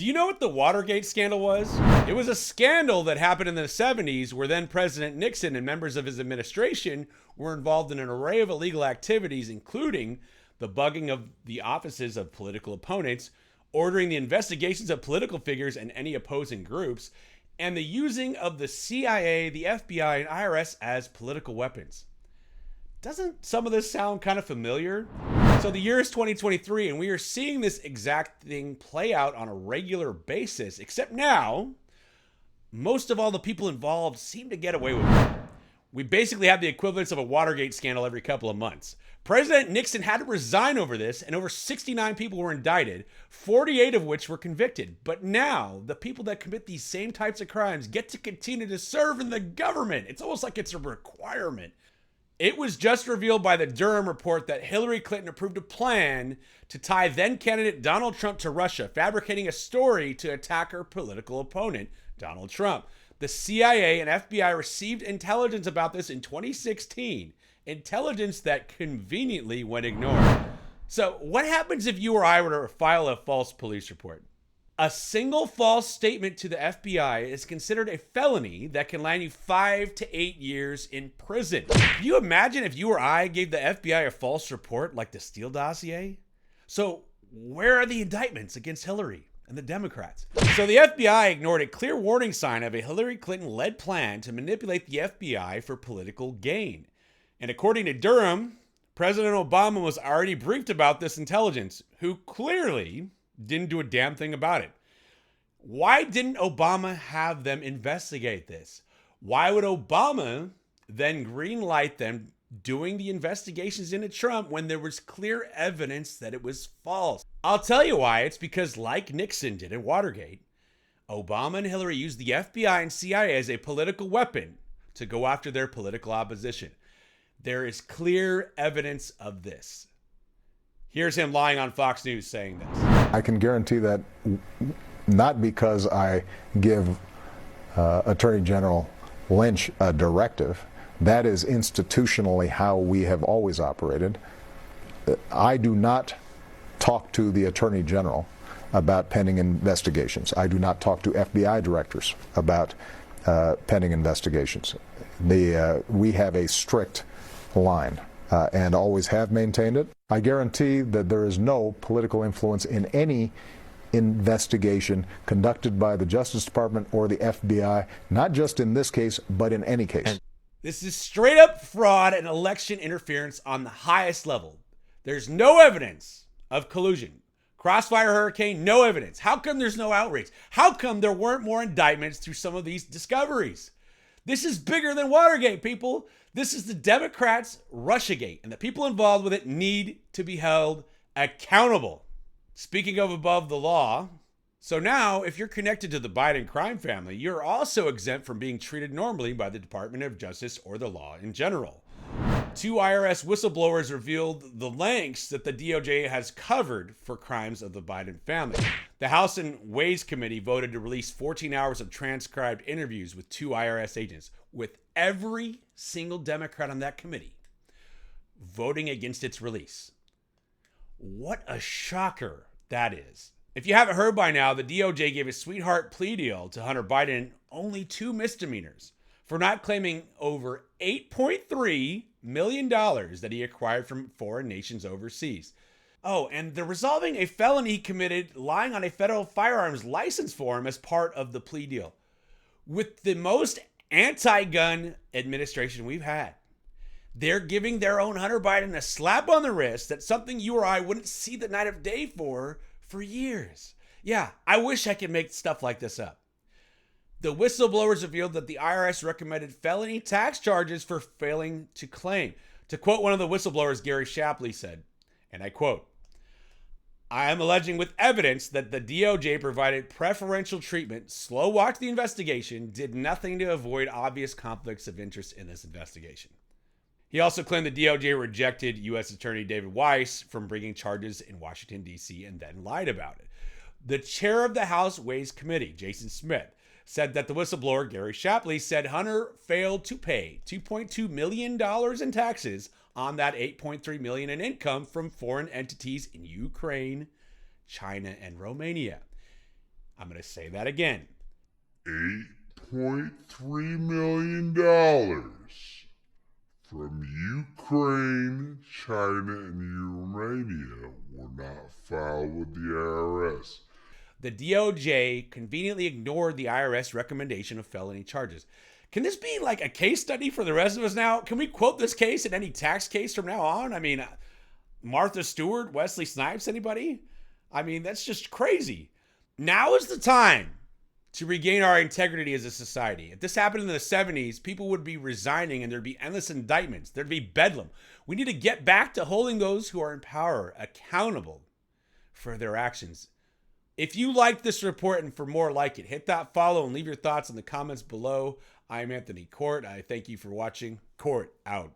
Do you know what the Watergate scandal was? It was a scandal that happened in the 70s where then President Nixon and members of his administration were involved in an array of illegal activities, including the bugging of the offices of political opponents, ordering the investigations of political figures and any opposing groups, and the using of the CIA, the FBI, and IRS as political weapons. Doesn't some of this sound kind of familiar? So the year is 2023, and we are seeing this exact thing play out on a regular basis, except now, most of all the people involved seem to get away with it. We basically have the equivalence of a Watergate scandal every couple of months. President Nixon had to resign over this, and over 69 people were indicted, 48 of which were convicted. But now, the people that commit these same types of crimes get to continue to serve in the government. It's almost like it's a requirement. It was just revealed by the Durham report that Hillary Clinton approved a plan to tie then-candidate Donald Trump to Russia, fabricating a story to attack her political opponent, Donald Trump. The CIA and FBI received intelligence about this in 2016, intelligence that conveniently went ignored. So what happens if you or I were to file a false police report? A single false statement to the FBI is considered a felony that can land you 5 to 8 years in prison. Can you imagine if you or I gave the FBI a false report like the Steele dossier? So where are the indictments against Hillary and the Democrats? So the FBI ignored a clear warning sign of a Hillary Clinton-led plan to manipulate the FBI for political gain. And according to Durham, President Obama was already briefed about this intelligence, who clearly didn't do a damn thing about it. Why didn't Obama have them investigate this? Why would Obama then greenlight them doing the investigations into Trump when there was clear evidence that it was false? I'll tell you why. It's because, like Nixon did in Watergate, Obama and Hillary used the FBI and CIA as a political weapon to go after their political opposition. There is clear evidence of this. Here's him lying on Fox News saying this. I can guarantee that not because I give Attorney General Lynch a directive. That is institutionally how we have always operated. I do not talk to the Attorney General about pending investigations. I do not talk to FBI directors about pending investigations. We have a strict line and always have maintained it. I guarantee that there is no political influence in any investigation conducted by the Justice Department or the FBI, not just in this case, but in any case. This is straight up fraud and election interference on the highest level. There's no evidence of collusion. Crossfire Hurricane, no evidence. How come there's no outrage? How come there weren't more indictments through some of these discoveries? This is bigger than Watergate, people. This is the Democrats' Russiagate, and the people involved with it need to be held accountable. Speaking of above the law, so now if you're connected to the Biden crime family, you're also exempt from being treated normally by the Department of Justice or the law in general. 2 IRS whistleblowers revealed the lengths that the DOJ has covered for crimes of the Biden family. The House and Ways Committee voted to release 14 hours of transcribed interviews with 2 IRS agents, with every single Democrat on that committee voting against its release. What a shocker that is. If you haven't heard by now, the DOJ gave a sweetheart plea deal to Hunter Biden only 2 misdemeanors for not claiming over $8.3 million that he acquired from foreign nations overseas. Oh, and they're resolving a felony he committed lying on a federal firearms license form as part of the plea deal. With the most anti-gun administration we've had, they're giving their own Hunter Biden a slap on the wrist. That's something you or I wouldn't see the night of day for years. Yeah, I wish I could make stuff like this up. The whistleblowers revealed that the IRS recommended felony tax charges for failing to claim. To quote one of the whistleblowers, Gary Shapley said, and I quote, "I am alleging with evidence that the DOJ provided preferential treatment, slow-walked the investigation, did nothing to avoid obvious conflicts of interest in this investigation." He also claimed the DOJ rejected U.S. Attorney David Weiss from bringing charges in Washington, D.C., and then lied about it. The chair of the House Ways Committee, Jason Smith, said that the whistleblower, Gary Shapley, said Hunter failed to pay $2.2 million in taxes on that $8.3 million in income from foreign entities in Ukraine, China, and Romania. going to say that again. $8.3 million from Ukraine, China, and Romania were not filed with the IRS. The DOJ conveniently ignored the IRS recommendation of felony charges. Can this be like a case study for the rest of us now? Can we quote this case in any tax case from now on? I mean, Martha Stewart, Wesley Snipes, anybody? I mean, that's just crazy. Now is the time to regain our integrity as a society. If this happened in the 70s, people would be resigning and there'd be endless indictments. There'd be bedlam. We need to get back to holding those who are in power accountable for their actions. If you liked this report and for more like it, hit that follow and leave your thoughts in the comments below. I'm Anthony Court. I thank you for watching. Court out.